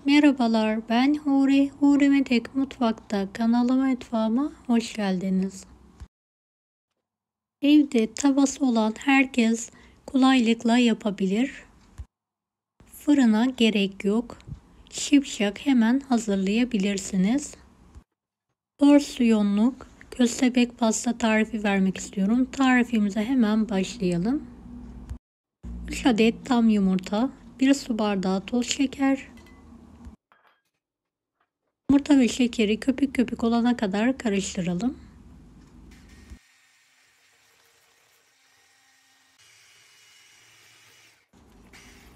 Merhabalar, ben Huri. Huri Medek Mutfak'ta kanalıma mutfağıma hoş geldiniz. Evde tavası olan herkes kolaylıkla yapabilir. Fırına gerek yok. Şipşak hemen hazırlayabilirsiniz. Porsiyonluk köstebek pasta tarifi vermek istiyorum. Tarifimize hemen başlayalım. 3 adet tam yumurta, 1 su bardağı toz şeker, yumurta ve şekeri köpük köpük olana kadar karıştıralım.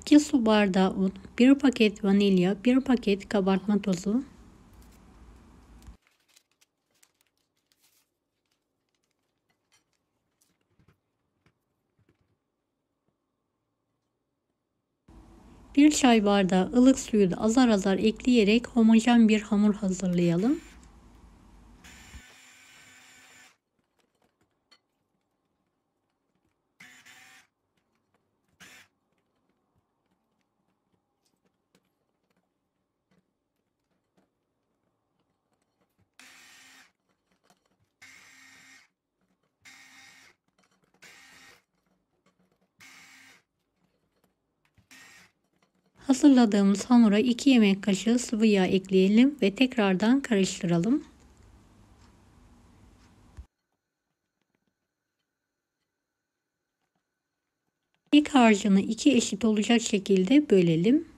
2 su bardağı un, 1 paket vanilya, 1 paket kabartma tozu, bir çay bardağı ılık suyu da azar azar ekleyerek homojen bir hamur hazırlayalım. Hazırladığımız hamura 2 yemek kaşığı sıvı yağ ekleyelim ve tekrardan karıştıralım. Kek harcını 2 eşit olacak şekilde bölelim.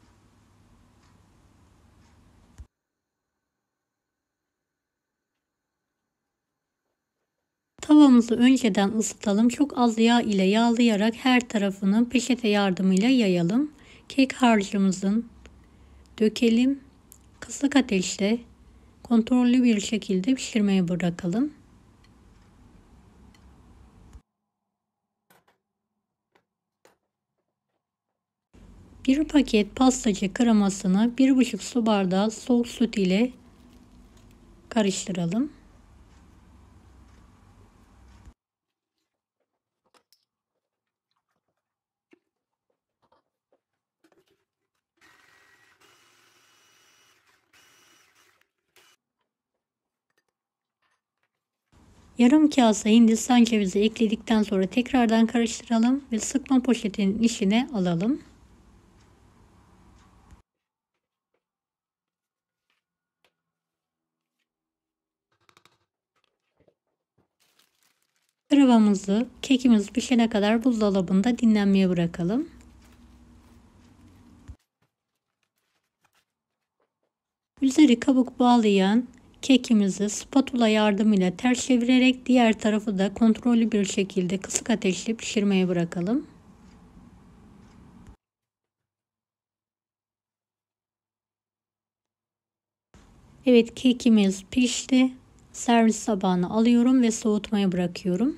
Tavamızı önceden ısıtalım. Çok az yağ ile yağlayarak her tarafını peçete yardımıyla yayalım. Kek harcımızın dökelim. Kısık ateşte kontrollü bir şekilde pişirmeye bırakalım. Bir paket pastacı kremasını 1,5 su bardağı soğuk süt ile karıştıralım. Yarım kase Hindistan cevizi ekledikten sonra tekrardan karıştıralım ve sıkma poşetinin içine alalım. Kekimizi pişene kadar buzdolabında dinlenmeye bırakalım. Üzeri kabuk bağlayan kekimizi spatula yardımıyla ters çevirerek diğer tarafı da kontrollü bir şekilde kısık ateşte pişirmeye bırakalım. Evet, kekimiz pişti. Servis tabağına alıyorum ve soğutmaya bırakıyorum.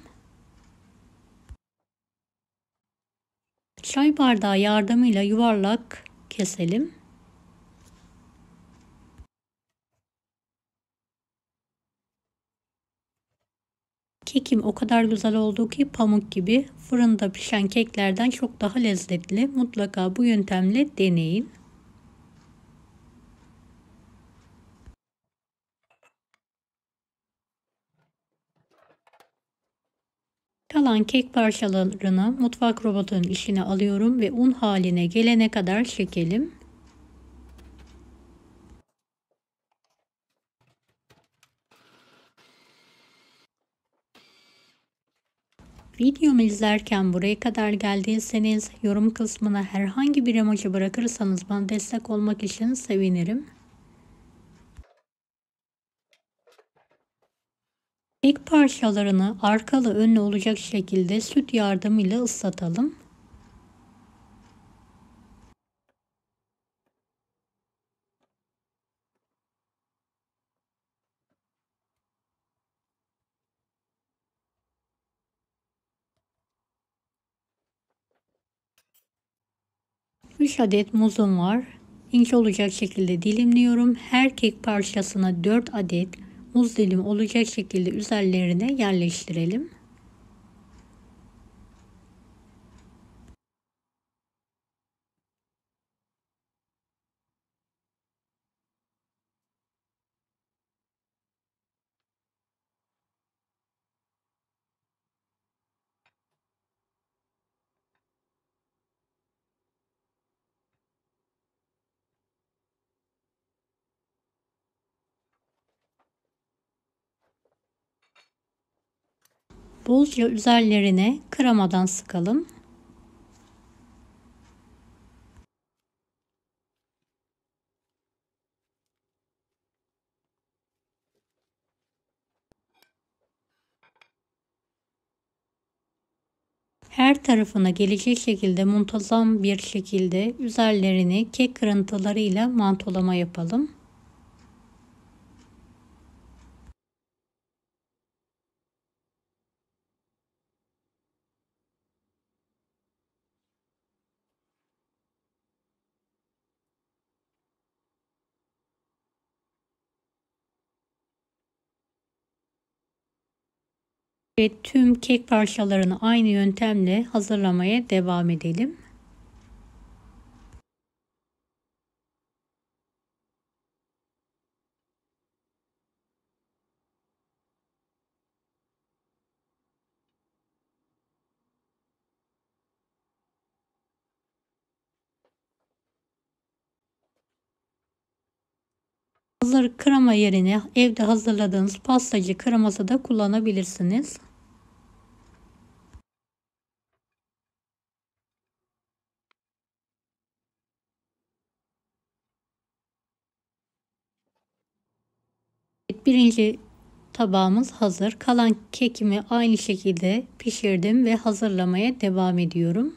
Çay bardağı yardımıyla yuvarlak keselim. Kekim o kadar güzel oldu ki pamuk gibi. Fırında pişen keklerden çok daha lezzetli. Mutlaka bu yöntemle deneyin. Kalan kek parçalarını mutfak robotunun içine alıyorum ve un haline gelene kadar çekelim. Videomu izlerken buraya kadar geldiyseniz yorum kısmına herhangi bir emoji bırakırsanız bana destek olmak için sevinirim. Kek parçalarını arkalı önlü olacak şekilde süt yardımıyla ıslatalım. Üç adet muzum var. İnce olacak şekilde dilimliyorum. Her kek parçasına 4 adet muz dilimi olacak şekilde üzerlerine yerleştirelim. Bolca üzerlerine kremadan sıkalım. Her tarafına gelecek şekilde muntazam bir şekilde üzerlerini kek kırıntılarıyla mantolama yapalım. Ve tüm kek parçalarını aynı yöntemle hazırlamaya devam edelim. Hazır krema yerine evde hazırladığınız pastacı kreması da kullanabilirsiniz. Birinci tabağımız hazır. Kalan kekimi aynı şekilde pişirdim ve hazırlamaya devam ediyorum.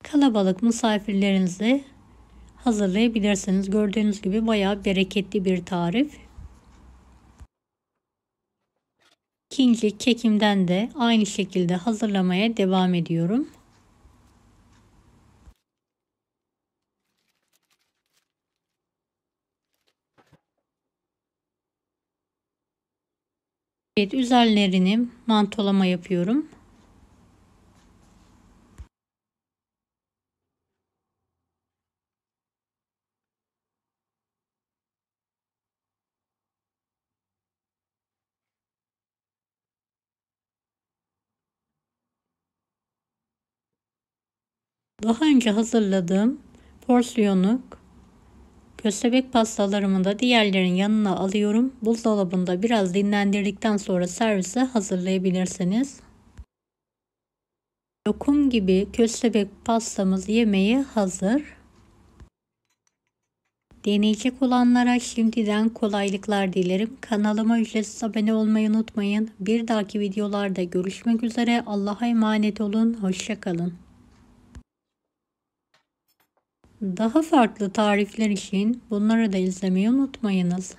Kalabalık misafirlerinize hazırlayabilirsiniz. Gördüğünüz gibi bayağı bereketli bir tarif. İkinci kekimden de aynı şekilde hazırlamaya devam ediyorum. Evet, üzerlerini mantolama yapıyorum. Daha önce hazırladığım porsiyonluk köstebek pastalarımı da diğerlerin yanına alıyorum. Buzdolabında biraz dinlendirdikten sonra servise hazırlayabilirsiniz. Lokum gibi köstebek pastamız yemeğe hazır. Deneyecek olanlara şimdiden kolaylıklar dilerim. Kanalıma ücretsiz abone olmayı unutmayın. Bir dahaki videolarda görüşmek üzere. Allah'a emanet olun. Hoşça kalın. Daha farklı tarifler için bunları da izlemeyi unutmayınız.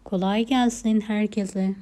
Kolay gelsin herkese.